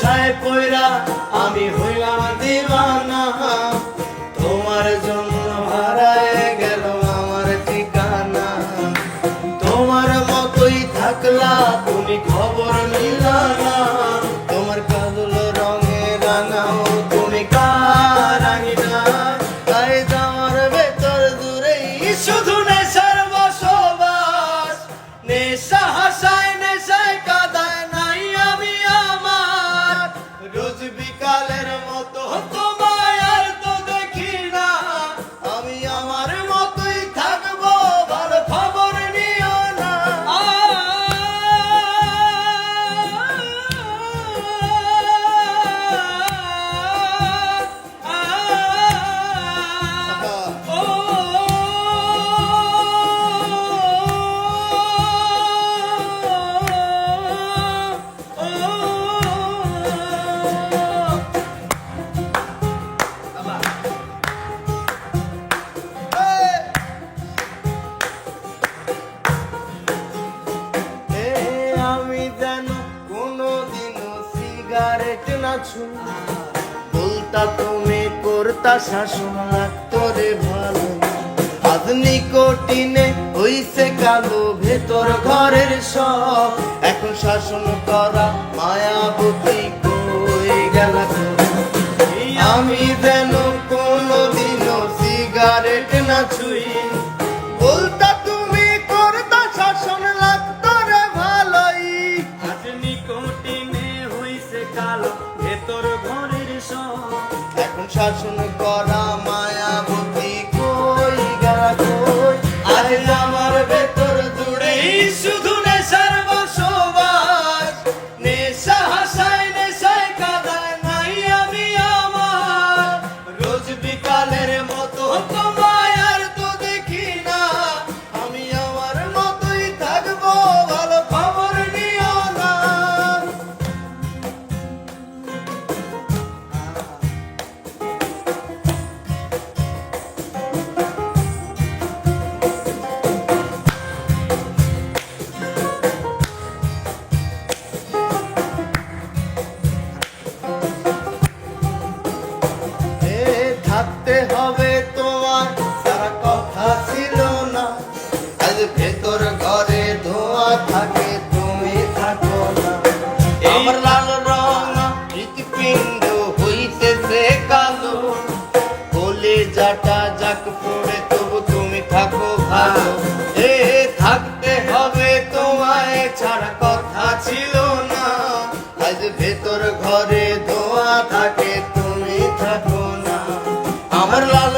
নেশায় পয়রা আমি হইলাম দিওয়ানা, তোমার জন্য হারায় গেল আমার ঠিকানা। তোমার মতোই থাকলা তুমি খবর নিলা না, তোমার কাজল রঙে রাঙাও তুমি কারাঙিনা। তাই তোমার ভেতর দূরেই শুধু নেশার বসবাস, নেশা হাসায় নেশায় কাঁদায় নাই আমি আমার। রোজ বিকালের মতো তোমায় আর তো দেখি না, আমি আমার মতোই থাকবো ভালো খবর নিও না। আমি যেন কোনোদিনও সিগারেট না ছুঁ, বলতা তুমি করতা শাসন লাগতো রে ভালো। আজ নিকোটিনে হইছে কালো ভেতর ঘরের সব, এখন শাসন করা মায়াবতী কই গেল। আমি যেন কোনোদিনও সিগারেট না ছুঁই, বলতা তুমি করতা শাসন লাগতো রে ভালোই। আজ নিকোটিনে হইছে কালো ভেতর ঘরের সব, এখন শাসন করা মায়াবতী কই গেল কই। আজ আমার ভেতর জুড়েই শুধু নেশার বসবাস, নেশা হাসায় নেশায় কাঁদায় নাই আমি আমার। রোজ বিকালের মতো তোমায় আর তো দেখি না, আমি আমার মতোই থাকবো ভালো খবর নিও না। থাকতে হবে তোমার সারা কথা ছিল না, আজ ভেতর ঘরে ধোয়া থাকে তুমি থাকো না। আমার লাল রঙা হৃৎপিণ্ড হইতেছে কালো, বলে যাটা যাক পড়ে তবু তুমি থাকো ভালো। থাকতে হবে তোমায় ছাড়া কথা ছিল না, আজ ভেতর ঘরে ধোয়া থাকে তুমি থাকো না। আমার লাল